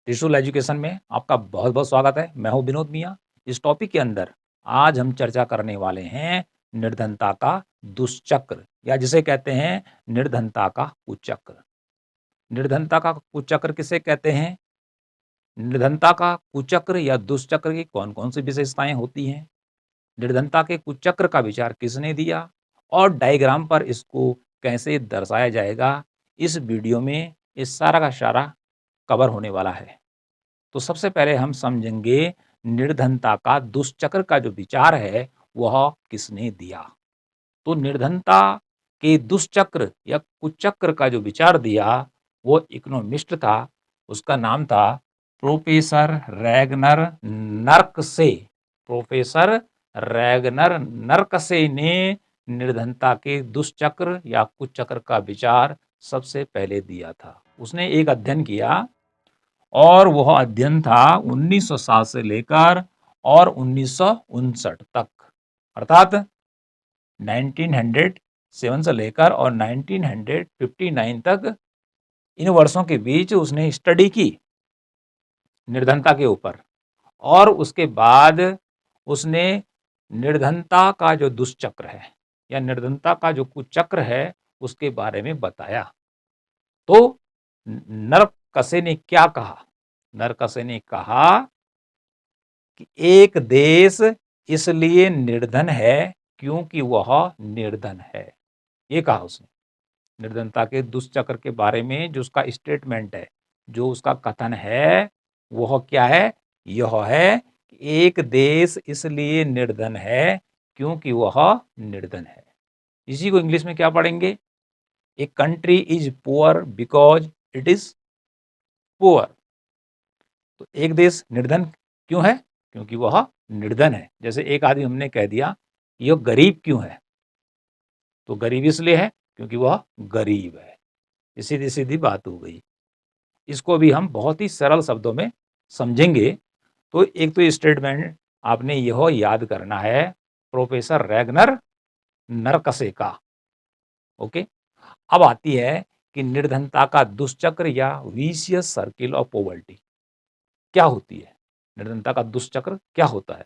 त्रिशूल एजुकेशन में आपका बहुत-बहुत स्वागत है। मैं हूँ विनोद मियाँ। इस टॉपिक के अंदर आज हम चर्चा करने वाले हैं निर्धनता का दुष्चक्र या जिसे कहते हैं निर्धनता का कुचक्र। निर्धनता का कुचक्र किसे कहते हैं? निर्धनता का कुचक्र या दुष्चक्र की कौन-कौन सी विशेषताएँ होती हैं? निर्धनता के कुचक्र का विचार किसने दिया? और डायग्राम पर इसको कैसे दर्शाया जाएगा? इस वीडियो में ये सारा का सारा कवर होने वाला है। तो सबसे पहले हम समझेंगे निर्धनता का दुष्चक्र का जो विचार है वह किसने दिया। तो निर्धनता के दुष्चक्र या कुचक्र का जो विचार दिया वो इकोनॉमिस्ट था। उसका नाम था प्रोफेसर रैगनर नर्कसे। प्रोफेसर रैगनर नर्कसे ने निर्धनता के दुष्चक्र या कुचक्र का विचार सबसे पहले दिया था। उसने एक अध्ययन किया और वह अध्ययन था 1907 से लेकर और 1959 तक, अर्थात 1907 से लेकर और 1959 तक इन वर्षों के बीच उसने स्टडी की निर्धनता के ऊपर। और उसके बाद उसने निर्धनता का जो दुष्चक्र है या निर्धनता का जो कुचक्र है उसके बारे में बताया। तो नरकसे ने क्या कहा? नरकसे ने कहा कि एक देश इसलिए निर्धन है क्योंकि वह निर्धन है। ये कहा उसने। निर्धनता के दुष्चक्र के बारे में जो उसका स्टेटमेंट है, जो उसका कथन है, वह क्या है? यह है कि एक देश इसलिए निर्धन है क्योंकि वह निर्धन है। इसी को इंग्लिश में क्या पढ़ेंगे? A country is poor because it is poor. तो एक देश निर्धन क्यों है? क्योंकि वह निर्धन है। जैसे एक आदमी हमने कह दिया यह गरीब क्यों है? तो गरीब इसलिए है क्योंकि वह गरीब है। सीधी सीधी बात हो गई। इसको भी हम बहुत ही सरल शब्दों में समझेंगे। तो एक तो स्टेटमेंट आपने यह याद करना है प्रोफेसर रैगनर नरकसे का। ओके, अब आती है कि निर्धनता का दुष्चक्र या विशियस सर्किल ऑफ पॉवर्टी क्या होती है? निर्धनता का दुष्चक्र क्या होता है?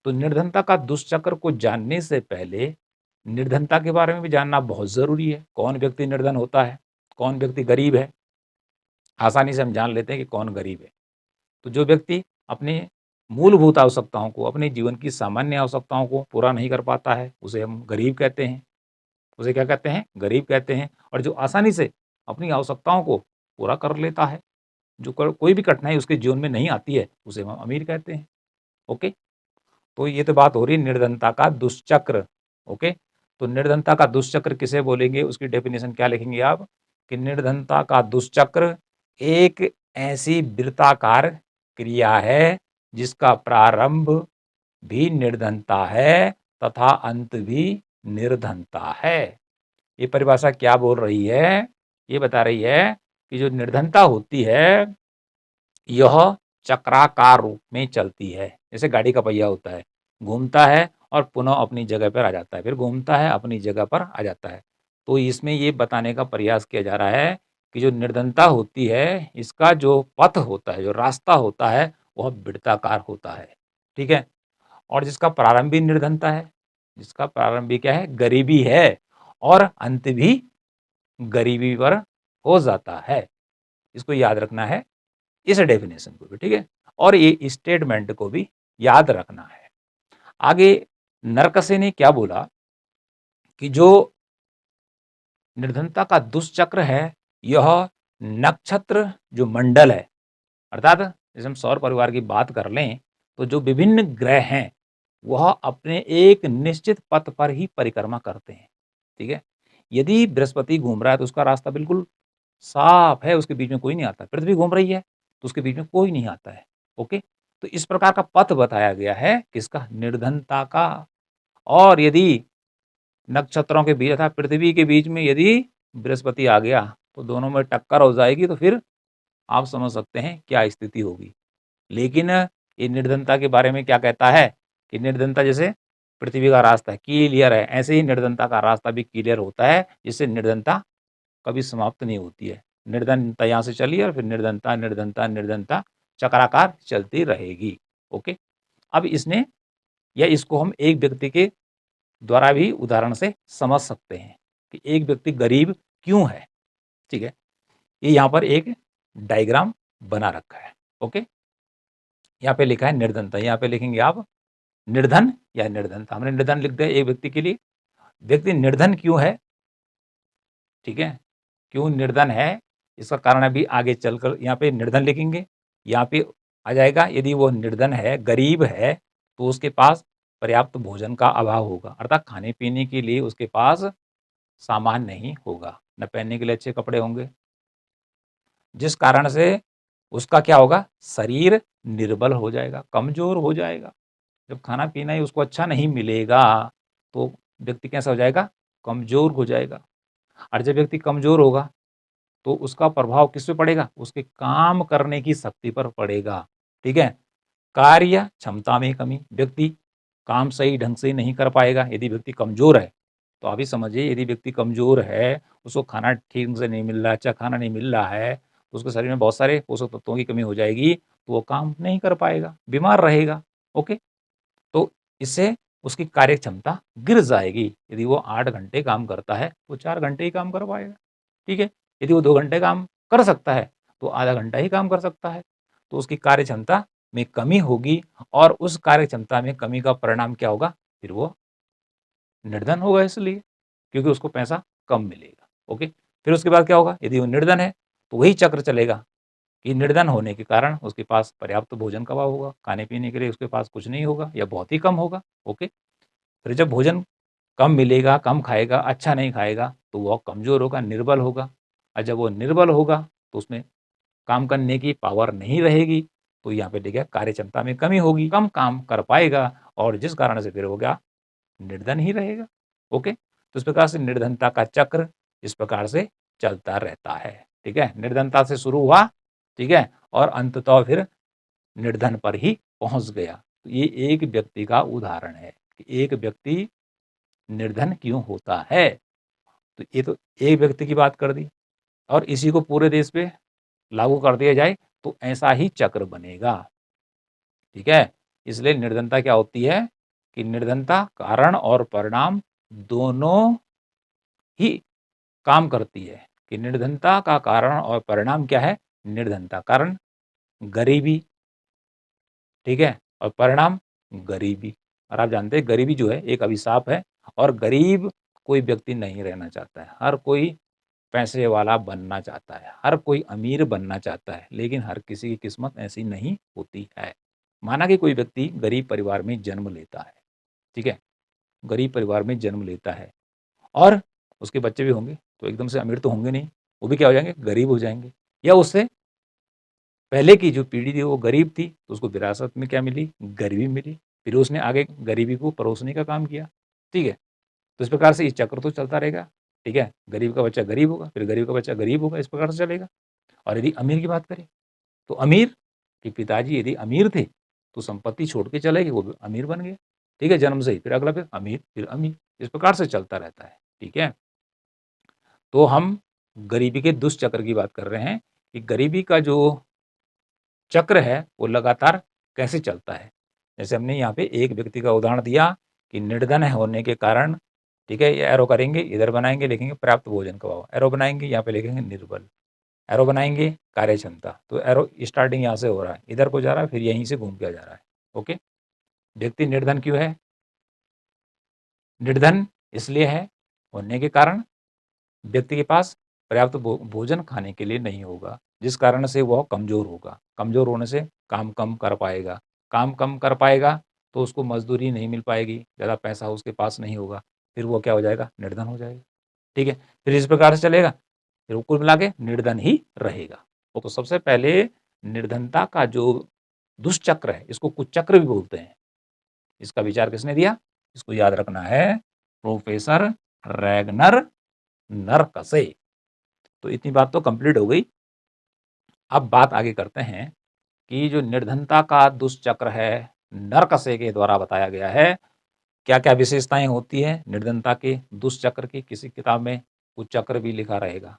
तो निर्धनता का दुष्चक्र को जानने से पहले निर्धनता के बारे में भी जानना बहुत ज़रूरी है। कौन व्यक्ति निर्धन होता है, कौन व्यक्ति गरीब है, आसानी से हम जान लेते हैं कि कौन गरीब है। तो जो व्यक्ति अपने मूलभूत आवश्यकताओं को, अपने जीवन की सामान्य आवश्यकताओं को पूरा नहीं कर पाता है, उसे हम गरीब कहते हैं। उसे क्या कहते हैं? गरीब कहते हैं। और जो आसानी से अपनी आवश्यकताओं को पूरा कर लेता है, जो कोई भी कठिनाई उसके जीवन में नहीं आती है, उसे हम अमीर कहते हैं। ओके, तो ये तो बात हो रही है निर्धनता का दुष्चक्र। ओके, तो निर्धनता का दुष्चक्र किसे बोलेंगे? उसकी डेफिनेशन क्या लिखेंगे आप? कि निर्धनता का दुष्चक्र एक ऐसी वृत्ताकार क्रिया है जिसका प्रारंभ भी निर्धनता है तथा अंत भी निर्धनता है। ये परिभाषा क्या बोल रही है? ये बता रही है कि जो निर्धनता होती है यह चक्राकार रूप में चलती है। जैसे गाड़ी का पहिया होता है, घूमता है और पुनः अपनी जगह पर आ जाता है, फिर घूमता है अपनी जगह पर आ जाता है। तो इसमें ये बताने का प्रयास किया जा रहा है कि जो निर्धनता होती है इसका जो पथ होता है, जो रास्ता होता है वह वृत्ताकार होता है। ठीक है? और जिसका प्रारंभ भी निर्धनता है, जिसका प्रारंभ भी क्या है? गरीबी है और अंत भी गरीबी पर हो जाता है। इसको याद रखना है, इस डेफिनेशन को भी। ठीक है, और ये स्टेटमेंट को भी याद रखना है। आगे नरकसे ने क्या बोला कि जो निर्धनता का दुष्चक्र है यह नक्षत्र जो मंडल है, अर्थात जैसे हम सौर परिवार की बात कर लें तो जो विभिन्न ग्रह हैं वह अपने एक निश्चित पथ पर ही परिक्रमा करते हैं। ठीक है, यदि बृहस्पति घूम रहा है तो उसका रास्ता बिल्कुल साफ है, उसके बीच में कोई नहीं आता। पृथ्वी घूम रही है तो उसके बीच में कोई नहीं आता है। ओके, तो इस प्रकार का पथ बताया गया है किसका? निर्धनता का। और यदि नक्षत्रों के बीच अर्थात पृथ्वी के बीच में यदि बृहस्पति आ गया तो दोनों में टक्कर हो जाएगी, तो फिर आप समझ सकते हैं क्या स्थिति होगी। लेकिन ये निर्धनता के बारे में क्या कहता है कि निर्धनता जैसे पृथ्वी का रास्ता क्लियर है, ऐसे ही निर्धनता का रास्ता भी क्लियर होता है, जिससे निर्धनता कभी समाप्त नहीं होती है। निर्धनता यहाँ से चली और फिर निर्धनता निर्धनता निर्धनता चक्राकार चलती रहेगी। ओके, अब इसने या इसको हम एक व्यक्ति के द्वारा भी उदाहरण से समझ सकते हैं कि एक व्यक्ति गरीब क्यों है। ठीक है, ये यहाँ पर एक डायग्राम बना रखा है। ओके, यहाँ पे लिखा है निर्धनता, यहाँ पे लिखेंगे आप निर्धन या निर्धनता। हमने निर्धन लिख दिया एक व्यक्ति के लिए। व्यक्ति निर्धन क्यों है, ठीक है, क्यों निर्धन है, इसका कारण अभी आगे चलकर यहाँ पे निर्धन लिखेंगे। यहाँ पे आ जाएगा यदि वो निर्धन है, गरीब है, तो उसके पास पर्याप्त भोजन का अभाव होगा, अर्थात खाने पीने के लिए उसके पास सामान नहीं होगा, न पहनने के लिए अच्छे कपड़े होंगे, जिस कारण से उसका क्या होगा, शरीर निर्बल हो जाएगा, कमजोर हो जाएगा। जब खाना पीना ही उसको अच्छा नहीं मिलेगा तो व्यक्ति कैसा हो जाएगा, कमजोर हो जाएगा। और जब व्यक्ति कमजोर होगा तो उसका प्रभाव किस पे पड़ेगा, उसके काम करने की शक्ति पर पड़ेगा। ठीक है, कार्य क्षमता में कमी, व्यक्ति काम सही ढंग से नहीं कर पाएगा यदि व्यक्ति कमजोर है। तो आप ही समझिए, यदि व्यक्ति कमजोर है, उसको खाना ठीक से नहीं मिल रहा है, अच्छा खाना नहीं मिल रहा है, तो उसके शरीर में बहुत सारे पोषक तत्वों की कमी हो जाएगी, तो वो काम नहीं कर पाएगा, बीमार रहेगा। ओके, तो इससे उसकी कार्य क्षमता गिर जाएगी। यदि वो 8 घंटे काम करता है तो 4 घंटे ही काम कर पाएगा। ठीक है, यदि वो 2 घंटे काम कर सकता है तो आधा घंटा ही काम कर सकता है। तो उसकी कार्य क्षमता में कमी होगी और उस कार्य क्षमता में कमी का परिणाम क्या होगा, फिर वो निर्धन होगा, इसलिए क्योंकि उसको पैसा कम मिलेगा। ओके, फिर उसके बाद क्या होगा, यदि वो निर्धन है तो वही चक्र चलेगा कि निर्धन होने के कारण उसके पास पर्याप्त भोजन का अभाव होगा, खाने पीने के लिए उसके पास कुछ नहीं होगा या बहुत ही कम होगा। ओके, फिर जब भोजन कम मिलेगा, कम खाएगा, अच्छा नहीं खाएगा, तो वह कमज़ोर होगा, निर्बल होगा, और जब वो निर्बल होगा तो उसमें काम करने की पावर नहीं रहेगी, तो यहाँ पे देखिए कार्य क्षमता में कमी होगी, कम काम कर पाएगा और जिस कारण से फिर हो गया निर्धन ही रहेगा। ओके, तो इस प्रकार से निर्धनता का चक्र इस प्रकार से चलता रहता है। ठीक है, निर्धनता से शुरू हुआ, ठीक है, और अंततः फिर निर्धन पर ही पहुंच गया। तो ये एक व्यक्ति का उदाहरण है कि एक व्यक्ति निर्धन क्यों होता है। तो ये तो एक व्यक्ति की बात कर दी, और इसी को पूरे देश पे लागू कर दिया जाए तो ऐसा ही चक्र बनेगा। ठीक है, इसलिए निर्धनता क्या होती है कि निर्धनता कारण और परिणाम दोनों ही काम करती है। कि निर्धनता का कारण और परिणाम क्या है, निर्धनता कारण गरीबी, ठीक है, और परिणाम गरीबी। और आप जानते हैं गरीबी जो है एक अभिशाप है, और गरीब कोई व्यक्ति नहीं रहना चाहता है, हर कोई पैसे वाला बनना चाहता है, हर कोई अमीर बनना चाहता है, लेकिन हर किसी की किस्मत ऐसी नहीं होती है। माना कि कोई व्यक्ति गरीब परिवार में जन्म लेता है, ठीक है, गरीब परिवार में जन्म लेता है और उसके बच्चे भी होंगे, तो एकदम से अमीर तो होंगे नहीं, वो भी क्या हो जाएंगे, गरीब हो जाएंगे। या उससे पहले की जो पीढ़ी थी वो गरीब थी, तो उसको विरासत में क्या मिली, गरीबी मिली, फिर उसने आगे गरीबी को परोसने का काम किया। ठीक है, तो इस प्रकार से ये चक्र तो चलता रहेगा। ठीक है, गरीब का बच्चा गरीब होगा, फिर गरीब का बच्चा गरीब होगा, इस प्रकार से चलेगा। और यदि अमीर की बात करें तो अमीर के पिताजी यदि अमीर थे तो संपत्ति छोड़ के चले गए, वो भी अमीर बन गए। ठीक है, जन्म से ही, फिर अगला फिर अमीर, फिर अमीर, इस प्रकार से चलता रहता है। ठीक है, तो हम गरीबी के दुष्चक्र की बात कर रहे हैं कि गरीबी का जो चक्र है वो लगातार कैसे चलता है। जैसे हमने यहाँ पे एक व्यक्ति का उदाहरण दिया कि निर्धन होने के कारण, ठीक है, ये एरो करेंगे, इधर बनाएंगे, लिखेंगे पर्याप्त भोजन का अभाव, एरो बनाएंगे, यहाँ पे लिखेंगे निर्बल, एरो बनाएंगे कार्य क्षमता, तो एरो स्टार्टिंग यहाँ से हो रहा है, इधर को जा रहा है, फिर यहीं से घूम के जा रहा है। ओके, व्यक्ति निर्धन क्यों है, निर्धन इसलिए है होने के कारण व्यक्ति के पास पर्याप्त भोजन खाने के लिए नहीं होगा, जिस कारण से वह कमज़ोर होगा, कमज़ोर होने से काम कम कर पाएगा, काम कम कर पाएगा तो उसको मजदूरी नहीं मिल पाएगी, ज़्यादा पैसा उसके पास नहीं होगा, फिर वो क्या हो जाएगा, निर्धन हो जाएगा। ठीक है, फिर इस प्रकार से चलेगा, फिर वो कुल मिला के निर्धन ही रहेगा। वो तो सबसे पहले निर्धनता का जो दुष्चक्र है, इसको कुचक्र भी बोलते हैं। इसका विचार किसने दिया, इसको याद रखना है, प्रोफेसर रैगनर नरकसे। तो इतनी बात तो कंप्लीट हो गई। अब बात आगे करते हैं कि जो निर्धनता का दुष्चक्र है, नरकसे के द्वारा बताया गया है, क्या क्या विशेषताएं होती है निर्धनता के दुष्चक्र की। किसी किताब में कुछ चक्र भी लिखा रहेगा,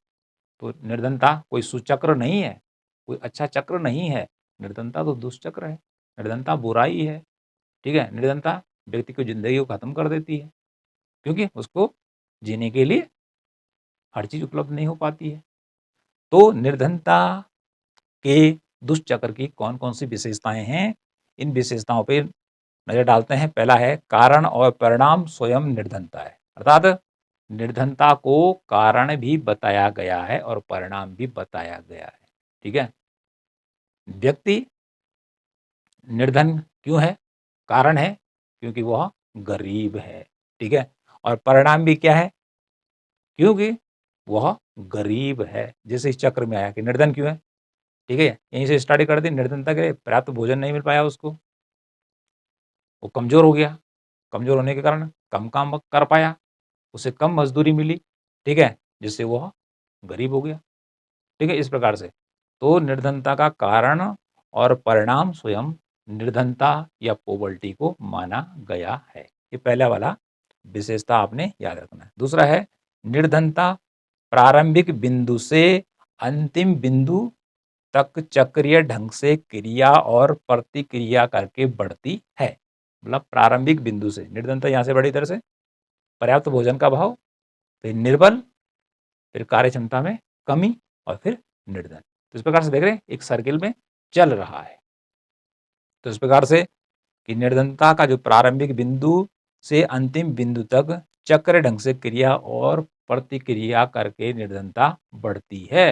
तो निर्धनता कोई सुचक्र नहीं है, कोई अच्छा चक्र नहीं है। निर्धनता तो दुष्चक्र है, निर्धनता बुराई है, ठीक है? निर्धनता व्यक्ति की ज़िंदगी को ख़त्म कर देती है, क्योंकि उसको जीने के लिए हर चीज़ उपलब्ध नहीं हो पाती है। तो निर्धनता के दुष्चक्र की कौन-कौन सी विशेषताएँ हैं, इन विशेषताओं पे नज़र डालते हैं। पहला है कारण और परिणाम स्वयं निर्धनता है, अर्थात निर्धनता को कारण भी बताया गया है और परिणाम भी बताया गया है, ठीक है? व्यक्ति निर्धन क्यों है? कारण है क्योंकि वह गरीब है, ठीक है? और परिणाम भी क्या है? क्योंकि वह गरीब है। जैसे इस चक्र में आया कि निर्धन क्यों है? ठीक है? यहीं से स्टार्ट कर दी, निर्धनता के पर्याप्त भोजन नहीं मिल पाया उसको, वो कमज़ोर हो गया, कमज़ोर होने के कारण कम काम कर पाया, उसे कम मज़दूरी मिली, ठीक है? जिससे वह गरीब हो गया, ठीक है? इस प्रकार से। तो निर्धनता का कारण और परिणाम स्वयं निर्धनता या पॉवर्टी को माना गया है। ये पहला वाला विशेषता आपने याद रखना है। दूसरा है निर्धनता प्रारंभिक बिंदु से अंतिम बिंदु तक चक्रीय ढंग से क्रिया और प्रतिक्रिया करके बढ़ती है। मतलब प्रारंभिक बिंदु से निर्धनता यहाँ से बढ़ी, तरह से पर्याप्त भोजन का अभाव, फिर निर्बल, फिर कार्य क्षमता में कमी और फिर निर्धन। तो इस प्रकार से देख रहे हैं एक सर्किल में चल रहा है। तो इस प्रकार से कि निर्धनता का जो प्रारंभिक बिंदु से अंतिम बिंदु तक चक्र ढंग से क्रिया और प्रतिक्रिया करके निर्धनता बढ़ती है।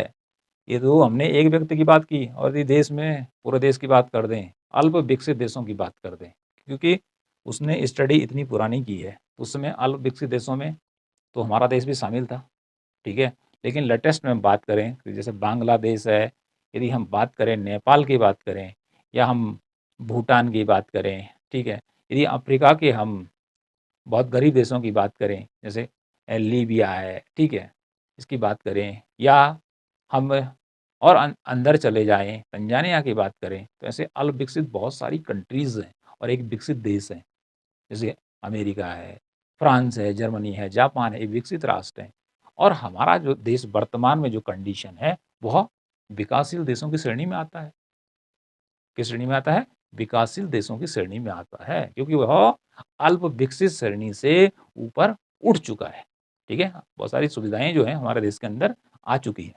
ये तो हमने एक व्यक्ति की बात की, और यदि देश में पूरे देश की बात कर दें, अल्प विकसित देशों की बात कर दें, क्योंकि उसने स्टडी इतनी पुरानी की है, उस समय अल्प विकसित देशों में तो हमारा देश भी शामिल था, ठीक है? लेकिन लेटेस्ट में बात करें कि जैसे बांग्लादेश है, यदि हम बात करें नेपाल की बात करें, या हम भूटान की बात करें, ठीक है? यदि अफ्रीका के हम बहुत गरीब देशों की बात करें, जैसे लीबिया है, ठीक है? इसकी बात करें, या हम और अंदर चले जाएँ, तंजानिया की बात करें, तो ऐसे अल्प विकसित बहुत सारी कंट्रीज़ हैं और एक विकसित देश है। जैसे अमेरिका है, फ्रांस है, जर्मनी है, जापान है, ये विकसित राष्ट्र हैं। और हमारा जो देश वर्तमान में जो कंडीशन है, वह विकासशील देशों की श्रेणी में आता है। किस श्रेणी में आता है? विकासशील देशों की श्रेणी में आता है, क्योंकि वह अल्प विकसित श्रेणी से ऊपर उठ चुका है, ठीक है? बहुत सारी सुविधाएँ जो हैं हमारे देश के अंदर आ चुकी हैं।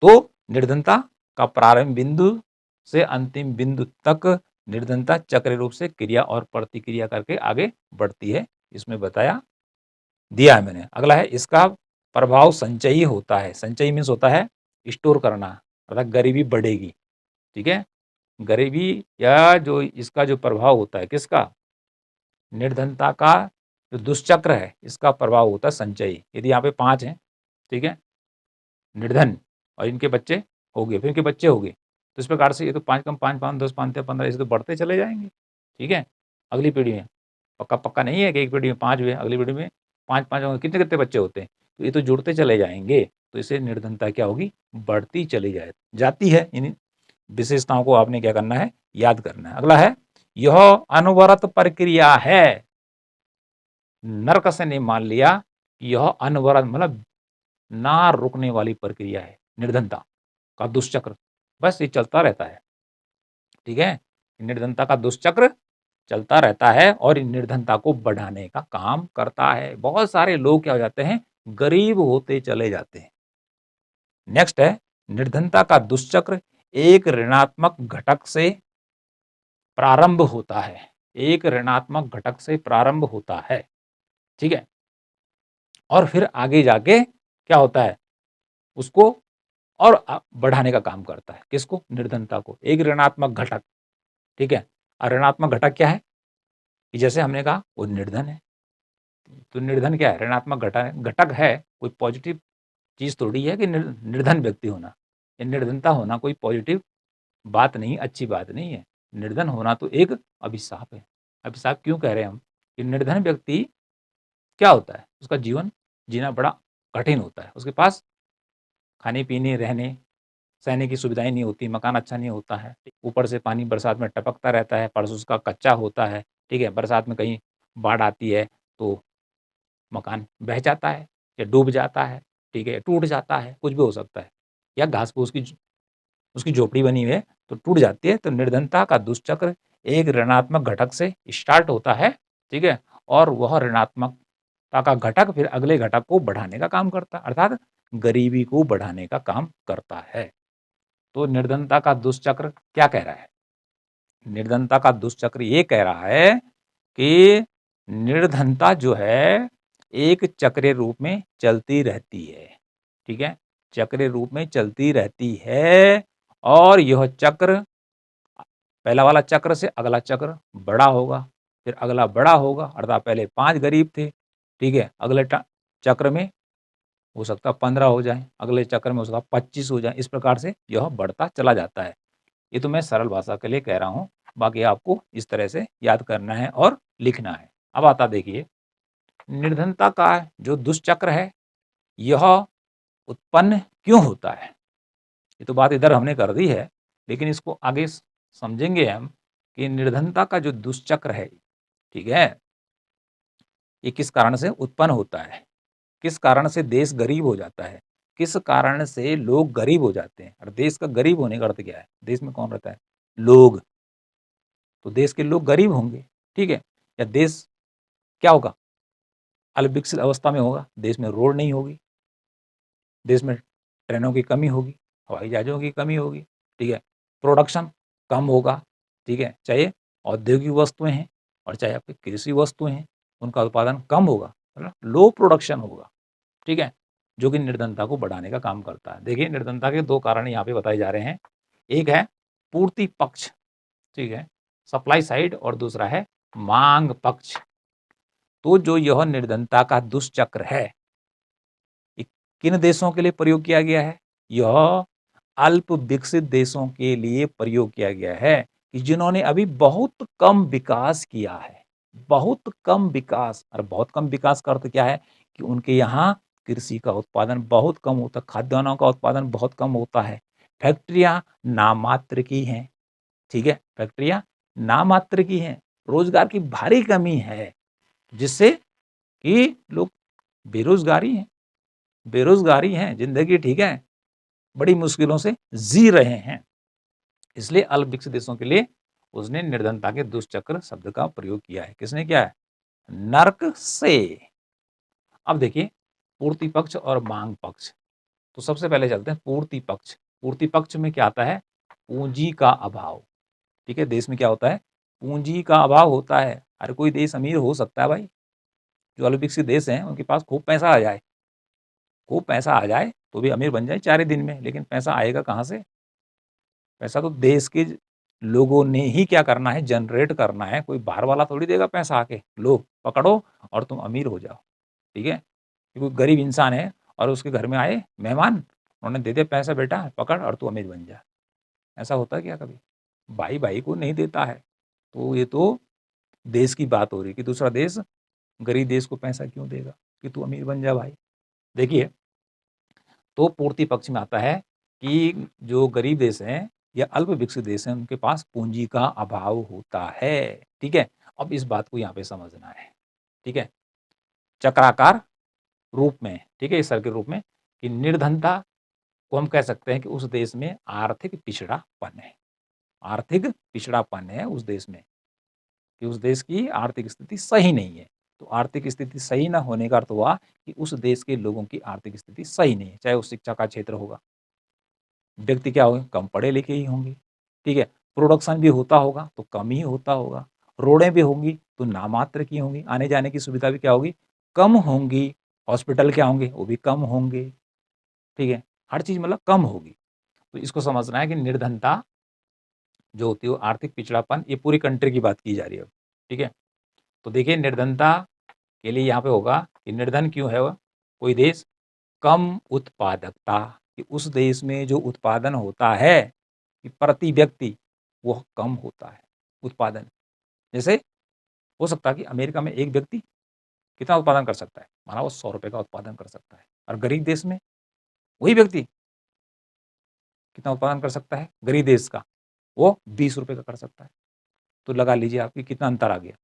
तो निर्धनता का प्रारंभ बिंदु से अंतिम बिंदु तक निर्धनता चक्र रूप से क्रिया और प्रतिक्रिया करके आगे बढ़ती है, इसमें बताया दिया है मैंने। अगला है इसका प्रभाव संचयी होता है। संचयी मीन्स होता है स्टोर करना, अर्थात गरीबी बढ़ेगी, ठीक है? गरीबी या जो इसका जो प्रभाव होता है, किसका? निर्धनता का जो दुष्चक्र है, इसका प्रभाव होता है संचयी। यदि यहाँ पे 5 हैं, ठीक है? निर्धन, और इनके बच्चे हो गए, फिर इनके बच्चे हो गए, तो इस प्रकार से ये तो 5 कम 5 5 10 5 15 ऐसे तो बढ़ते चले जाएंगे, ठीक है? अगली पीढ़ी में पक्का पक्का नहीं है कि एक पीढ़ी में 5 हुए, अगली पीढ़ी में 5 होंगे, कितने कितने बच्चे होते हैं, तो ये तो जुड़ते चले जाएंगे। तो इससे निर्धनता क्या होगी? बढ़ती चली जाती है। इन विशेषताओं को आपने क्या करना है? याद करना है। अगला है यह अनवरत प्रक्रिया है। नर्क से ने मान लिया कि यह अनवरत मतलब ना रुकने वाली प्रक्रिया है, निर्धनता का दुष्चक्र, बस ये चलता रहता है, ठीक है? निर्धनता का दुष्चक्र चलता रहता है और निर्धनता को बढ़ाने का काम करता है। बहुत सारे लोग क्या हो जाते हैं? गरीब होते चले जाते हैं। नेक्स्ट है निर्धनता का दुष्चक्र एक ऋणात्मक घटक से प्रारंभ होता है। एक ऋणात्मक घटक से प्रारंभ होता है, ठीक है? और फिर आगे जाके क्या होता है? उसको और बढ़ाने का काम करता है। किसको? निर्धनता को। एक ऋणात्मक घटक, ठीक है? और ऋणात्मक घटक क्या है? कि जैसे हमने कहा वो निर्धन है, तो निर्धन क्या है? ऋणात्मक घटक है, कोई पॉजिटिव चीज़ थोड़ी है कि निर्धन व्यक्ति होना। ये निर्धनता होना कोई पॉजिटिव बात नहीं, अच्छी बात नहीं है। निर्धन होना तो एक अभिशाप है। अभिशाप क्यों कह रहे हैं हम? कि निर्धन व्यक्ति क्या होता है? उसका जीवन जीना बड़ा कठिन होता है। उसके पास खाने-पीने, रहने, सहने की सुविधाएँ नहीं होती, मकान अच्छा नहीं होता है। ऊपर से पानी बरसात में टपकता रहता है, फर्श उसका कच्चा होता है, ठीक है? बरसात में कहीं बाढ़ आती है तो मकान बह जाता है या डूब जाता है, ठीक है, टूट जाता है, कुछ भी हो सकता है, या घास फूस की उसकी झोपड़ी बनी हुई है तो टूट जाती है। तो निर्धनता का दुष्चक्र एक ऋणात्मक घटक से स्टार्ट होता है, ठीक है, और वह ऋणात्मकता का घटक फिर अगले घटक को बढ़ाने का काम करता है, अर्थात गरीबी को बढ़ाने का काम करता है। तो निर्धनता का दुष्चक्र क्या कह रहा है? निर्धनता का दुष्चक्र ये कह रहा है कि निर्धनता जो है एक चक्रीय रूप में चलती रहती है, ठीक है, चक्रीय रूप में चलती रहती है, और यह चक्र पहला वाला चक्र से अगला चक्र बड़ा होगा, फिर अगला बड़ा होगा, अर्थात पहले 5 गरीब थे, ठीक है, अगले चक्र में हो सकता है 15 हो जाए, अगले चक्र में हो सकता है 25 हो जाए, इस प्रकार से यह बढ़ता चला जाता है। ये तो मैं सरल भाषा के लिए कह रहा हूँ, बाकी आपको इस तरह से याद करना है और लिखना है। अब आता देखिए, निर्धनता का जो दुष्चक्र है, यह उत्पन्न क्यों होता है? ये तो बात इधर हमने कर दी है, लेकिन इसको आगे समझेंगे हम कि निर्धनता का जो दुष्चक्र है, ठीक है, ये किस कारण से उत्पन्न होता है, किस कारण से देश गरीब हो जाता है, किस कारण से लोग गरीब हो जाते हैं। और देश का गरीब होने का अर्थ क्या है? देश में कौन रहता है? लोग। तो देश के लोग गरीब होंगे, ठीक है, या देश क्या होगा? अल्पविकसित अवस्था में होगा, देश में रोड नहीं होगी, देश में ट्रेनों की कमी होगी, हवाई जहाज़ों की कमी होगी, ठीक है, प्रोडक्शन कम होगा, ठीक है, चाहे औद्योगिक वस्तुएं हैं और चाहे आपकी कृषि वस्तुएं हैं, उनका उत्पादन कम होगा, मतलब लो प्रोडक्शन होगा, ठीक है, जो कि निर्धनता को बढ़ाने का काम करता है। देखिए, निर्धनता के 2 कारण यहाँ पे बताए जा रहे हैं, एक है पूर्ति पक्ष, ठीक है, सप्लाई साइड, और दूसरा है मांग पक्ष। तो जो यह निर्धनता का दुष्चक्र है, किन देशों के लिए प्रयोग किया गया है? यह अल्प विकसित देशों के लिए प्रयोग किया गया है, कि जिन्होंने अभी बहुत कम विकास किया है, बहुत कम विकास। और बहुत कम विकास का अर्थ क्या है? कि उनके यहाँ कृषि का उत्पादन बहुत कम होता है, खाद्यान्नों का उत्पादन बहुत कम होता है, फैक्ट्रियां नामात्र की हैं, ठीक है, फैक्ट्रियां नामात्र की हैं, रोजगार की भारी कमी है, जिससे कि लोग बेरोजगारी हैं, बेरोजगारी हैं, जिंदगी, ठीक है, बड़ी मुश्किलों से जी रहे हैं। इसलिए अल्प विकसित देशों के लिए उसने निर्धनता के दुष्चक्र शब्द का प्रयोग किया है। किसने किया है? नर्क से। अब देखिए, पूर्ति पक्ष और मांग पक्ष। तो सबसे पहले चलते हैं पूर्ति पक्ष। पूर्ति पक्ष में क्या आता है? पूंजी का अभाव, ठीक है, देश में क्या होता है? पूंजी का अभाव होता है। हर कोई देश अमीर हो सकता है भाई, जो अल्प विकसित देश हैं उनके पास खूब पैसा आ जाए, खूब पैसा आ जाए तो भी अमीर बन जाए 4 ही दिन में, लेकिन पैसा आएगा कहाँ से? पैसा तो देश के लोगों ने ही क्या करना है? जनरेट करना है। कोई बाहर वाला थोड़ी देगा पैसा आके, लो पकड़ो और तुम अमीर हो जाओ, ठीक है। कोई गरीब इंसान है और उसके घर में आए मेहमान, उन्होंने दे दिया पैसा, बेटा पकड़ और तू अमीर बन जा। ऐसा होता है क्या कभी? भाई भाई को नहीं देता है। तो ये तो देश की बात हो रही है कि दूसरा देश गरीब देश को पैसा क्यों देगा कि तू अमीर बन जा भाई। देखिए, तो पूर्ति पक्ष में आता है कि जो गरीब देश हैं या अल्प विकसित देश हैं, उनके पास पूंजी का अभाव होता है, ठीक है। अब इस बात को यहाँ पे समझना है, ठीक है, चक्राकार रूप में, ठीक है, इस सर्किल रूप में, कि निर्धनता को हम कह सकते हैं कि उस देश में आर्थिक पिछड़ापन है, आर्थिक पिछड़ापन है उस देश में, कि उस देश की आर्थिक स्थिति सही नहीं है। तो आर्थिक स्थिति सही ना होने का अर्थ हुआ कि उस देश के लोगों की आर्थिक स्थिति सही नहीं है, चाहे वो शिक्षा का क्षेत्र होगा, व्यक्ति क्या होंगे? कम पढ़े लिखे ही होंगे, ठीक है, प्रोडक्शन भी होता होगा तो कम ही होता होगा, रोडें भी होंगी तो नामात्र की होंगी, आने जाने की सुविधा भी क्या होगी? कम होंगी, हॉस्पिटल क्या होंगे? वो भी कम होंगे, ठीक है, हर चीज़ मतलब कम होगी। तो इसको समझना है कि निर्धनता जो होती है वो आर्थिक पिछड़ापन, ये पूरी कंट्री की बात की जा रही है अब, ठीक है। तो देखिए, निर्धनता के लिए यहाँ पे होगा कि निर्धन क्यों है वह? कोई देश कम उत्पादकता, कि उस देश में जो उत्पादन होता है कि प्रति व्यक्ति वह कम होता है उत्पादन। जैसे हो सकता है कि अमेरिका में एक व्यक्ति कितना उत्पादन कर सकता है? माना वो 100 रुपए का उत्पादन कर सकता है, और गरीब देश में वही व्यक्ति कितना उत्पादन कर सकता है? गरीब देश का वो 20 रुपए का कर सकता है। तो लगा लीजिए आपकी कितना अंतर आ गया।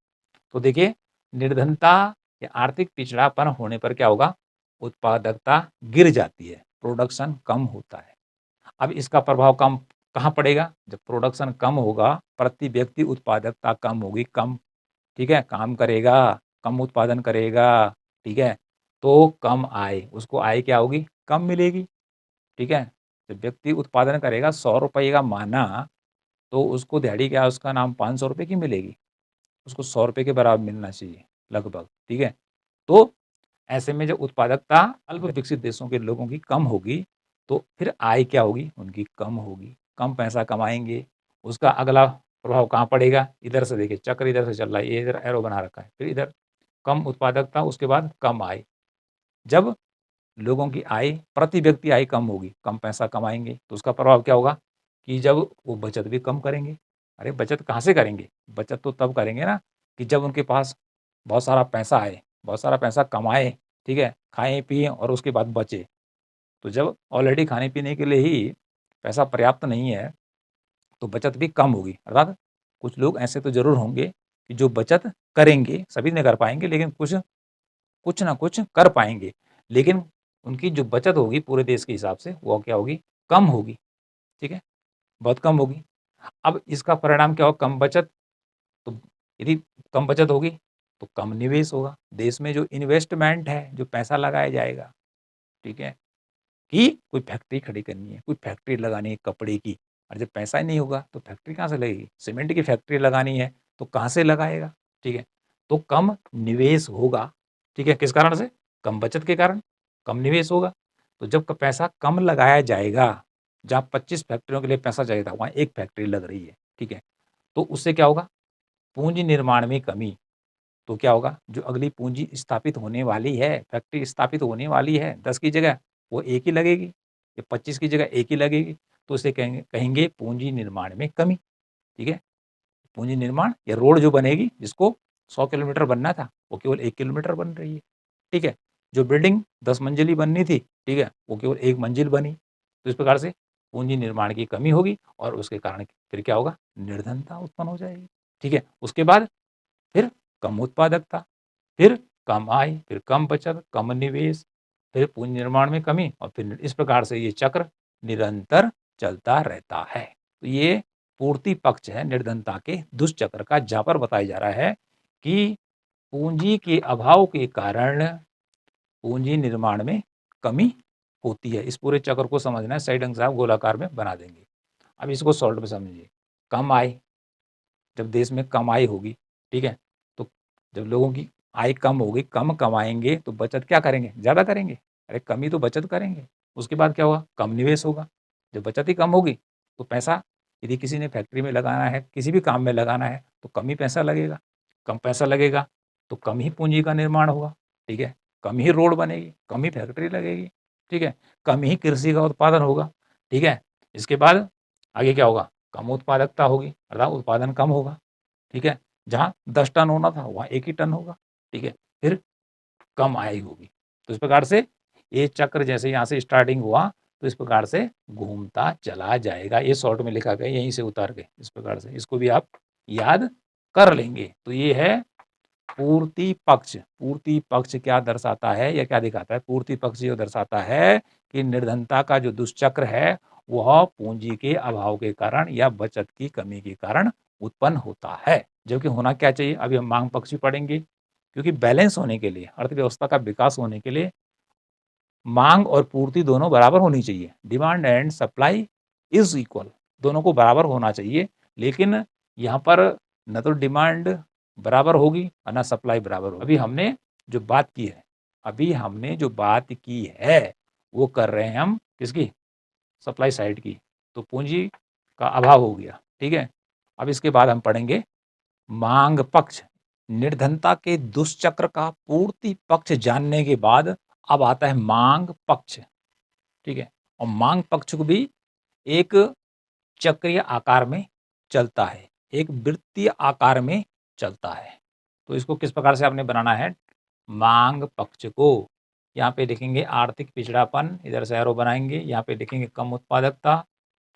तो देखिए, निर्धनता या आर्थिक पिछड़ापन होने पर क्या होगा? उत्पादकता गिर जाती है, प्रोडक्शन कम होता है। अब इसका प्रभाव कम कहाँ पड़ेगा? जब प्रोडक्शन कम होगा, प्रति व्यक्ति उत्पादकता कम होगी, कम, ठीक है, काम करेगा, कम उत्पादन करेगा, ठीक है, तो कम आय, उसको आय क्या होगी? कम मिलेगी, ठीक है। जब व्यक्ति उत्पादन करेगा 100 रुपये का माना, तो उसको दिहाड़ी क्या उसका नाम 500 रुपये की मिलेगी, उसको 100 रुपये के बराबर मिलना चाहिए लगभग, ठीक है। तो ऐसे में जब उत्पादकता अल्प विकसित देशों के लोगों की कम होगी, तो फिर आय क्या होगी? उनकी कम होगी, कम पैसा कमाएँगे। उसका अगला प्रभाव कहाँ पड़ेगा? इधर से देखिए, चक्र इधर से चल रहा है, ये इधर एरो बना रखा है, फिर इधर कम उत्पादकता, उसके बाद कम आय। जब लोगों की आय, प्रति व्यक्ति आय कम होगी, कम पैसा कमाएँगे, तो उसका प्रभाव क्या होगा कि जब वो बचत भी कम करेंगे। अरे बचत कहाँ से करेंगे? बचत तो तब करेंगे ना कि जब उनके पास बहुत सारा पैसा आए, बहुत सारा पैसा कमाएँ, ठीक है, खाएँ-पिएँ और उसके बाद बचे। तो जब ऑलरेडी खाने-पीने के लिए ही पैसा पर्याप्त नहीं है, तो बचत भी कम होगी। अर्थात कुछ लोग ऐसे तो ज़रूर होंगे कि जो बचत करेंगे, सभी नहीं कर पाएँगे, लेकिन कुछ कुछ ना कुछ कर पाएँगे। लेकिन उनकी जो बचत होगी पूरे देश के हिसाब से, वो क्या होगी? कम होगी, ठीक है? बहुत कम होगी। अब इसका परिणाम क्या होगा? कम बचत, तो यदि कम बचत होगी, तो कम निवेश होगा। देश में जो इन्वेस्टमेंट है, जो पैसा लगाया जाएगा, ठीक है? कि कोई फैक्ट्री खड़ी करनी है, कोई फैक्ट्री लगानी है कपड़े की, और जब पैसा ही नहीं होगा, तो फैक्ट्री कहाँ से लगेगी? सीमेंट की फैक्ट्री लगानी है, तो कहाँ से लगाएगा? ठीक है? तो कम निवेश होगा, ठीक है? किस कारण से? कम बचत के कारण, कम निवेश होगा। तो जब क पैसा कम लगाया जाएगा, जहाँ 25 फैक्ट्रियों के लिए पैसा चाहिए था, वहाँ 1 फैक्ट्री लग रही है, ठीक है? तो उससे क्या होगा? पूँजी निर्माण में कमी। तो क्या होगा? जो अगली पूँजी स्थापित होने वाली है, फैक्ट्री स्थापित होने वाली है, 10 की जगह वो 1 ही लगेगी, या 25 की जगह 1 ही लगेगी, तो उसे कहेंगे कहेंगे पूँजी निर्माण में कमी, ठीक है? पूँजी निर्माण या रोड जो बनेगी, जिसको 100 किलोमीटर बनना था, वो केवल 1 किलोमीटर बन रही है, ठीक है? जो बिल्डिंग 10 मंजिली बननी थी, ठीक है? वो केवल 1 मंजिल बनी। तो इस प्रकार से पूँजी निर्माण की कमी होगी और उसके कारण फिर क्या होगा? निर्धनता उत्पन्न हो जाएगी, ठीक है? उसके बाद फिर कम उत्पादकता, फिर कम आय, फिर कम बचत, कम निवेश, फिर पूंजी निर्माण में कमी, और फिर इस प्रकार से ये चक्र निरंतर चलता रहता है। तो ये पूर्ति पक्ष है निर्धनता के दुष्चक्र का, जहाँ पर बताया जा रहा है कि पूंजी के अभाव के कारण पूंजी निर्माण में कमी होती है। इस पूरे चक्र को समझना है, सही ढंग से आप गोलाकार में बना देंगे। अब इसको सॉल्व में समझिए। कम आय, जब देश में कमाई होगी, ठीक है, तो जब लोगों की आय कम होगी, कम कमाएंगे, तो बचत क्या करेंगे? ज़्यादा करेंगे। अरे कमी तो बचत करेंगे। उसके बाद क्या होगा? कम निवेश होगा। जब बचत ही कम होगी, तो पैसा यदि किसी ने फैक्ट्री में लगाना है, किसी भी काम में लगाना है, तो कम ही पैसा लगेगा। कम पैसा लगेगा, तो कम ही पूंजी का निर्माण होगा, ठीक है, कम ही रोड बनेगी, कम ही फैक्ट्री लगेगी, ठीक है, कम ही कृषि का उत्पादन होगा, ठीक है। इसके बाद आगे क्या होगा? कम उत्पादकता होगी, अर्थात उत्पादन कम होगा, ठीक है। जहाँ 10 टन होना था, वहाँ 1 ही टन होगा, ठीक है। फिर कम आय होगी। तो इस प्रकार से ये चक्र जैसे यहाँ से स्टार्टिंग हुआ, तो इस प्रकार से घूमता चला जाएगा। ये शॉर्ट में लिखा गया, यहीं से उतार के इस प्रकार से इसको भी आप याद कर लेंगे। तो ये है पूर्ति पक्ष। पूर्ति पक्ष क्या दर्शाता है या क्या दिखाता है? पूर्ति पक्ष ये दर्शाता है कि निर्धनता का जो दुष्चक्र है, वह पूंजी के अभाव के कारण या बचत की कमी के कारण उत्पन्न होता है। जबकि होना क्या चाहिए? अभी हम मांग पक्ष भी पढ़ेंगे, क्योंकि बैलेंस होने के लिए, अर्थव्यवस्था का विकास होने के लिए मांग और पूर्ति दोनों बराबर होनी चाहिए। Demand and supply is equal, दोनों को बराबर होना चाहिए। लेकिन यहाँ पर न तो डिमांड बराबर होगी और ना सप्लाई बराबर होगी। अभी हमने जो बात की है, वो कर रहे हैं हम किसकी? सप्लाई साइड की। तो पूंजी का अभाव हो गया, ठीक है। अब इसके बाद हम पढ़ेंगे मांग पक्ष। निर्धनता के दुष्चक्र का पूर्ति पक्ष जानने के बाद अब आता है मांग पक्ष, ठीक है। और मांग पक्ष को भी एक चक्रीय आकार में चलता है, एक वृत्तीय आकार में चलता है। तो इसको किस प्रकार से आपने बनाना है? मांग पक्ष को यहाँ पे लिखेंगे आर्थिक पिछड़ापन, इधर से एरो बनाएंगे, यहाँ पे लिखेंगे कम उत्पादकता,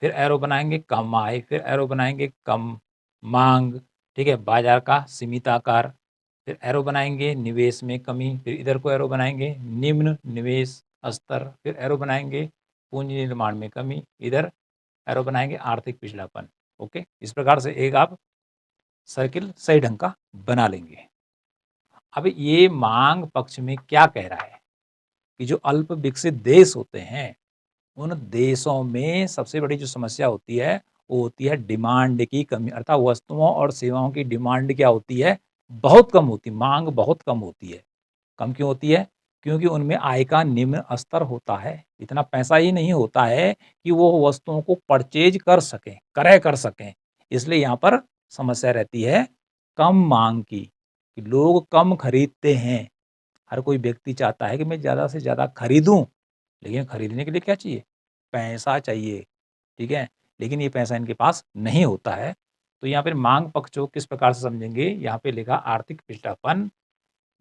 फिर एरो बनाएंगे कम आय, फिर एरो बनाएंगे कम मांग, ठीक है, बाजार का सीमित आकार, फिर एरो बनाएंगे निवेश में कमी, फिर इधर को एरो बनाएंगे निम्न निवेश स्तर, फिर एरो बनाएंगे पूंजी निर्माण में कमी, इधर एरो बनाएंगे आर्थिक पिछड़ापन। ओके, इस प्रकार से एक आप सर्किल सही ढंग का बना लेंगे। अब ये मांग पक्ष में क्या कह रहा है कि जो अल्प विकसित देश होते हैं उन देशों में सबसे बड़ी जो समस्या होती है वो होती है डिमांड की कमी, अर्थात वस्तुओं और सेवाओं की डिमांड क्या होती है, बहुत कम होती, मांग बहुत कम होती है। कम क्यों होती है? क्योंकि उनमें आय का निम्न स्तर होता है, इतना पैसा ही नहीं होता है कि वो वस्तुओं को परचेज कर सकें, क्रय कर सकें। इसलिए यहाँ पर समस्या रहती है कम मांग की, कि लोग कम खरीदते हैं। हर कोई व्यक्ति चाहता है कि मैं ज़्यादा से ज़्यादा खरीदूं, लेकिन खरीदने के लिए क्या चाहिए? पैसा चाहिए, ठीक है? लेकिन ये पैसा इनके पास नहीं होता है। तो यहाँ पे मांग पक्ष को किस प्रकार से समझेंगे? यहाँ पे लिखा आर्थिक पिछड़ापन,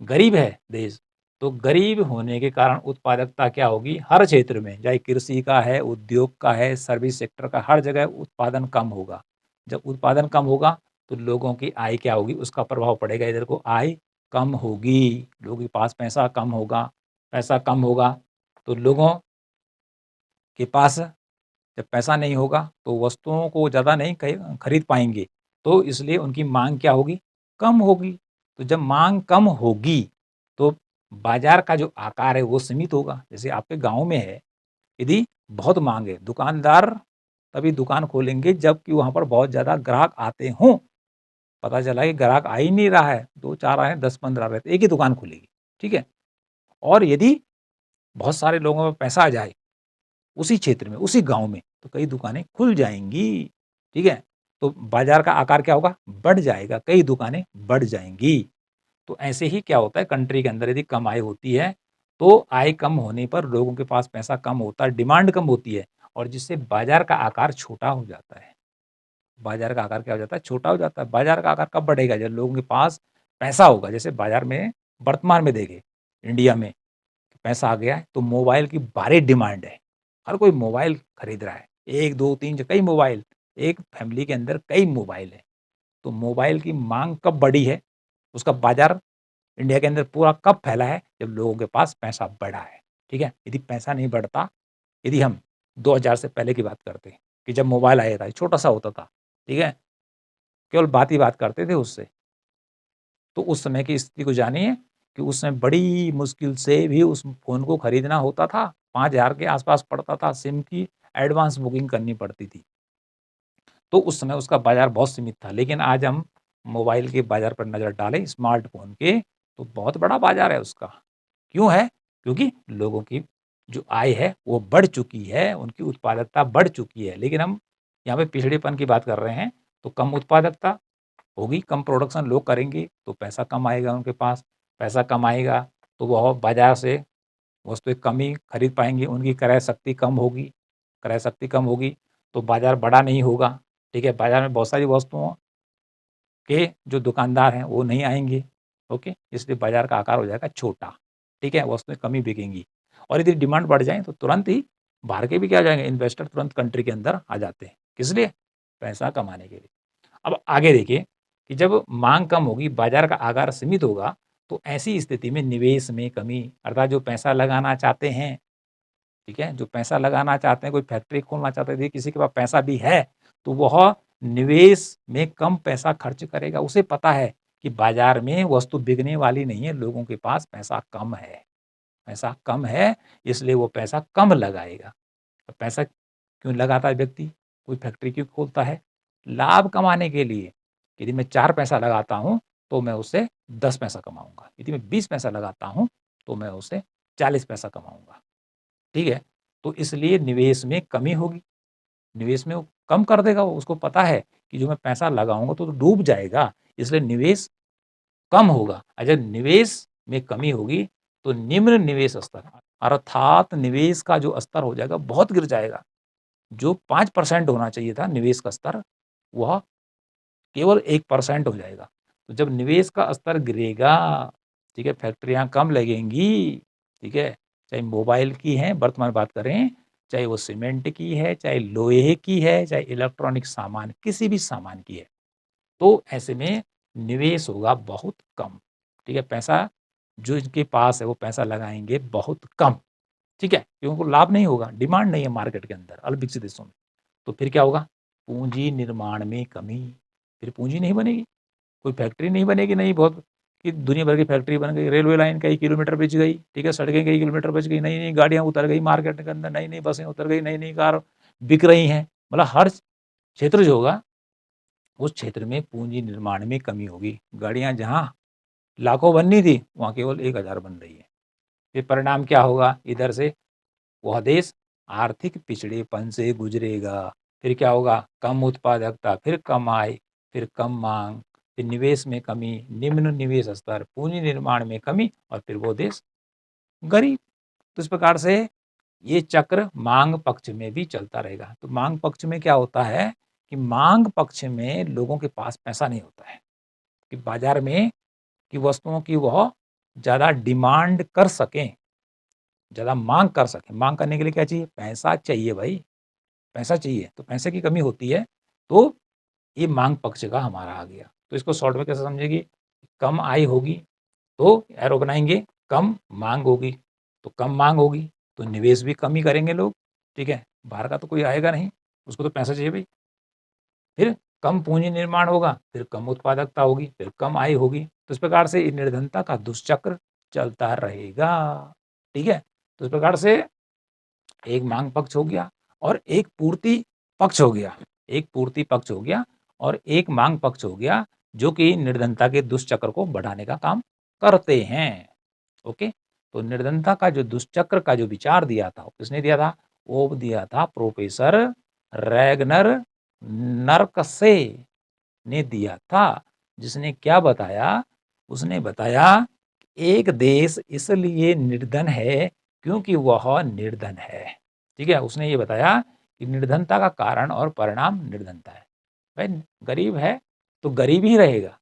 गरीब है देश, तो गरीब होने के कारण उत्पादकता क्या होगी? हर क्षेत्र में, चाहे कृषि का है, उद्योग का है, सर्विस सेक्टर का, हर जगह उत्पादन कम होगा। जब उत्पादन कम होगा तो लोगों की आय क्या होगी? उसका प्रभाव पड़ेगा, इधर को आय कम होगी, लोगों के पास पैसा कम होगा। पैसा कम होगा तो लोगों के पास जब पैसा नहीं होगा तो वस्तुओं को ज़्यादा नहीं खरीद पाएंगे, तो इसलिए उनकी मांग क्या होगी? कम होगी। तो जब मांग कम होगी तो बाजार का जो आकार है वो सीमित होगा। जैसे आपके गांव में है, यदि बहुत मांग है, दुकानदार तभी दुकान खोलेंगे जबकि वहां पर बहुत ज़्यादा ग्राहक आते हों। पता चला कि ग्राहक आ ही नहीं रहा है, 2-4 आए, 10-15 आ रहे, तो एक ही दुकान खुलेगी, ठीक है? और यदि बहुत सारे लोगों में पैसा आ जाए उसी क्षेत्र में, उसी गाँव में, तो कई दुकानें खुल जाएँगी, ठीक है? तो बाज़ार का आकार क्या होगा? बढ़ जाएगा, कई दुकानें बढ़ जाएँगी। तो ऐसे ही क्या होता है कंट्री के अंदर यदि कम आय होती है, तो आय कम होने पर लोगों के पास पैसा कम होता है, डिमांड कम होती है और जिससे बाज़ार का आकार छोटा हो जाता है। बाज़ार का आकार क्या हो जाता है? छोटा हो जाता है। बाज़ार का आकार कब बढ़ेगा? जब लोगों के पास पैसा होगा। जैसे बाज़ार में वर्तमान में देखें, इंडिया में पैसा आ गया है तो मोबाइल की भारी डिमांड है। हर कोई मोबाइल खरीद रहा है। 1, 2, 3 कई मोबाइल, एक फैमिली के अंदर कई मोबाइल हैं। तो मोबाइल की माँग कब बढ़ी है? उसका बाज़ार इंडिया के अंदर पूरा कब फैला है? जब लोगों के पास पैसा बढ़ा है, ठीक है? यदि पैसा नहीं बढ़ता, यदि हम 2000 से पहले की बात करते हैं कि जब मोबाइल आया था, छोटा-सा होता था, ठीक है? केवल बात ही बात करते थे उससे। तो उस समय की स्थिति को जानिए कि उस समय बड़ी मुश्किल से भी उस फ़ोन को खरीदना होता था। 5000 के आस-पास पड़ता था, सिम की एडवांस बुकिंग करनी पड़ती थी। तो उस समय उसका बाज़ार बहुत सीमित था। लेकिन आज हम मोबाइल के बाज़ार पर नज़र डालें, स्मार्टफ़ोन के, तो बहुत बड़ा बाज़ार है उसका। क्यों है? क्योंकि लोगों की जो आय है वो बढ़ चुकी है, उनकी उत्पादकता बढ़ चुकी है। लेकिन हम यहाँ पे पिछड़ेपन की बात कर रहे हैं, तो कम उत्पादकता होगी, कम प्रोडक्शन लोग करेंगे तो पैसा कम आएगा उनके पास, पैसा कम आएगा तो वह बाज़ार से वस्तुएँ कम ही खरीद पाएँगे, उनकी क्रय शक्ति कम होगी, क्रय शक्ति कम होगी तो बाज़ार बड़ा नहीं होगा, ठीक है? बाज़ार में बहुत सारी वस्तुओं के जो दुकानदार हैं वो नहीं आएँगे, ओके? इसलिए बाज़ार का आकार हो जाएगा छोटा, ठीक है? वस्तुएँ कम ही बिकेंगी और यदि डिमांड बढ़ जाए तो तुरंत ही बाहर के भी क्या हो जाएँगे, इन्वेस्टर तुरंत कंट्री के अंदर आ जाते हैं। किस लिए? पैसा कमाने के लिए। अब आगे देखिए कि जब माँग कम होगी, बाज़ार का आकार सीमित होगा, तो ऐसी स्थिति में निवेश में कमी, अर्थात जो पैसा लगाना चाहते हैं, ठीक है? जो पैसा लगाना चाहते हैं, कोई फैक्ट्री खोलना चाहते हैं, यदि किसी के पास पैसा भी है, तो वह निवेश में कम पैसा खर्च करेगा। उसे पता है कि बाज़ार में वस्तु बिकने वाली नहीं है, लोगों के पास पैसा कम है। पैसा कम है, इसलिए वो पैसा कम लगाएगा। तो पैसा क्यों लगाता है व्यक्ति? कोई फैक्ट्री क्यों खोलता है? लाभ कमाने के लिए। यदि मैं 4 पैसा लगाता हूँ, तो मैं उससे 10 पैसा कमाऊँगा। यदि मैं 20 पैसा लगाता हूँ, तो मैं उससे 40 पैसा कमाऊँगा। ठीक है? तो इसलिए निवेश में कमी होगी। निवेश में वो कम कर देगा वो, उसको पता है कि जो मैं पैसा लगाऊँगा तो डूब जाएगा, इसलिए निवेश कम होगा। जब निवेश में कमी होगी, तो निम्न निवेश स्तर अर्थात निवेश का जो स्तर हो जाएगा, बहुत गिर जाएगा। जो 5% होना चाहिए था निवेश का स्तर, वह केवल 1% हो जाएगा। तो जब निवेश का स्तर गिरेगा, ठीक है, फैक्ट्रियाँ कम लगेंगी, ठीक है, चाहे मोबाइल की हैं, वर्तमान बात करें, चाहे वो सीमेंट की है, चाहे लोहे की है, चाहे इलेक्ट्रॉनिक सामान, किसी भी सामान की है। तो ऐसे में निवेश होगा बहुत कम, ठीक है, पैसा जो इनके पास है वो पैसा लगाएंगे बहुत कम, ठीक है, क्योंकि उनको लाभ नहीं होगा, डिमांड नहीं है मार्केट के अंदर अल्पविकसित देशों में। तो फिर क्या होगा, पूंजी निर्माण में कमी, फिर पूंजी नहीं बनेगी, कोई फैक्ट्री नहीं बनेगी, नहीं बहुत कि दुनिया भर की फैक्ट्री बन गई, रेलवे लाइन कई किलोमीटर बिछ गई, ठीक है, सड़कें कई किलोमीटर बच गई, नई नई गाड़ियां उतर गई मार्केट के अंदर, नई नई बसें उतर गई, नई नई कार बिक रही हैं, मतलब हर क्षेत्र जो होगा उस क्षेत्र में पूंजी निर्माण में कमी होगी। गाड़ियां जहाँ लाखों बननी थी वहाँ केवल 1000 बन रही है। फिर परिणाम क्या होगा, इधर से वह देश आर्थिक पिछड़ेपन से गुजरेगा। फिर क्या होगा, कम उत्पादकता, फिर कम आय, फिर कम मांग, फिर निवेश में कमी, निम्न निवेश स्तर, पूंजी निर्माण में कमी, और फिर वो देश गरीब। तो इस प्रकार से ये चक्र मांग पक्ष में भी चलता रहेगा। तो मांग पक्ष में क्या होता है कि मांग पक्ष में लोगों के पास पैसा नहीं होता है कि बाजार में की वस्तुओं की वह ज़्यादा डिमांड कर सकें, ज़्यादा मांग कर सकें। मांग करने के लिए क्या चाहिए, पैसा चाहिए भाई, पैसा चाहिए, तो पैसे की कमी होती है। तो ये मांग पक्ष का हमारा आ गया। तो इसको शॉर्ट में कैसे समझेगी, कम आय होगी तो एरो बनाएंगे, कम मांग होगी तो कम मांग होगी, तो निवेश भी कम ही करेंगे लोग, ठीक है, बाहर का तो कोई आएगा नहीं, उसको तो पैसा चाहिए भाई। फिर कम पूंजी निर्माण होगा, फिर कम उत्पादकता होगी, फिर कम आय होगी। तो इस प्रकार से निर्धनता का दुष्चक्र चलता रहेगा, ठीक है। तो इस प्रकार से एक मांग पक्ष हो गया और एक पूर्ति पक्ष हो गया, एक पूर्ति पक्ष हो गया और एक मांग पक्ष हो गया, जो कि निर्धनता के दुष्चक्र को बढ़ाने का काम करते हैं। ओके, तो निर्धनता का जो दुष्चक्र का जो विचार दिया था, किसने दिया था, वो दिया था प्रोफेसर रैगनर नर्कसे ने दिया था। जिसने क्या बताया, उसने बताया एक देश इसलिए निर्धन है क्योंकि वह निर्धन है, ठीक है। उसने ये बताया कि निर्धनता का कारण और परिणाम निर्धनता है। भाई गरीब है तो गरीब ही रहेगा,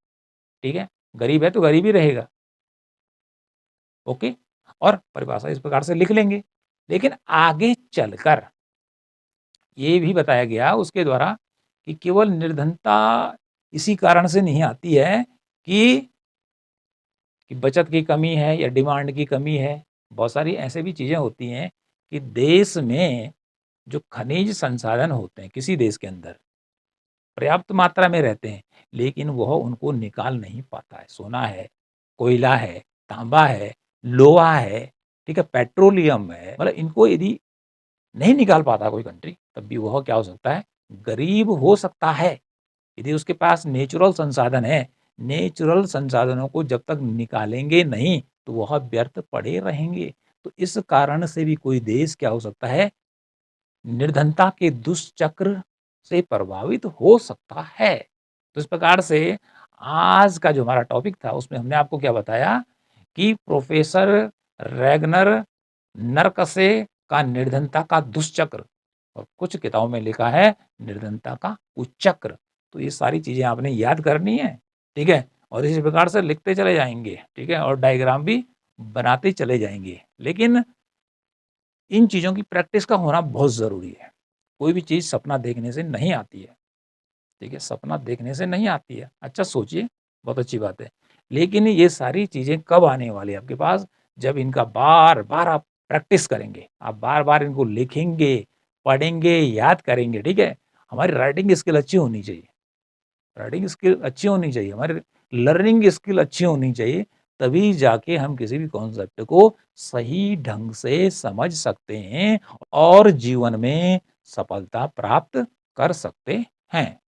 ठीक है, गरीब है तो गरीब ही रहेगा। ओके, और परिभाषा इस प्रकार से लिख लेंगे। लेकिन आगे चलकर ये भी बताया गया उसके द्वारा कि केवल निर्धनता इसी कारण से नहीं आती है कि बचत की कमी है या डिमांड की कमी है। बहुत सारी ऐसे भी चीज़ें होती हैं कि देश में जो खनिज संसाधन होते हैं किसी देश के अंदर पर्याप्त मात्रा में रहते हैं, लेकिन वह उनको निकाल नहीं पाता है। सोना है, कोयला है, तांबा है, लोहा है, ठीक है, पेट्रोलियम है, मतलब इनको यदि नहीं निकाल पाता कोई कंट्री, तब भी वह क्या हो सकता है, गरीब हो सकता है। यदि उसके पास नेचुरल संसाधन है, नेचुरल संसाधनों को जब तक निकालेंगे नहीं तो वह व्यर्थ पड़े रहेंगे। तो इस कारण से भी कोई देश क्या हो सकता है, निर्धनता के दुष्चक्र से प्रभावित हो सकता है। तो इस प्रकार से आज का जो हमारा टॉपिक था उसमें हमने आपको क्या बताया कि प्रोफेसर रैगनर नरकसे का निर्धनता का दुष्चक्र, और कुछ किताबों में लिखा है निर्धनता का कुचक्र। तो ये सारी चीजें आपने याद करनी है, ठीक है, और इसी प्रकार से लिखते चले जाएंगे, ठीक है, और डायग्राम भी बनाते चले जाएंगे। लेकिन इन चीज़ों की प्रैक्टिस का होना बहुत ज़रूरी है। कोई भी चीज़ सपना देखने से नहीं आती है, ठीक है, सपना देखने से नहीं आती है। अच्छा सोचिए, बहुत अच्छी बात है। लेकिन ये सारी चीज़ें कब आने वाली है आपके पास, जब इनका बार-बार आप प्रैक्टिस करेंगे, आप बार-बार इनको लिखेंगे, पढ़ेंगे, याद करेंगे, ठीक है। हमारी राइटिंग स्किल अच्छी होनी चाहिए, राइटिंग स्किल अच्छी होनी चाहिए, हमारी लर्निंग स्किल अच्छी होनी चाहिए, तभी जाके हम किसी भी कॉन्सेप्ट को सही ढंग से समझ सकते हैं और जीवन में सफलता प्राप्त कर सकते हैं।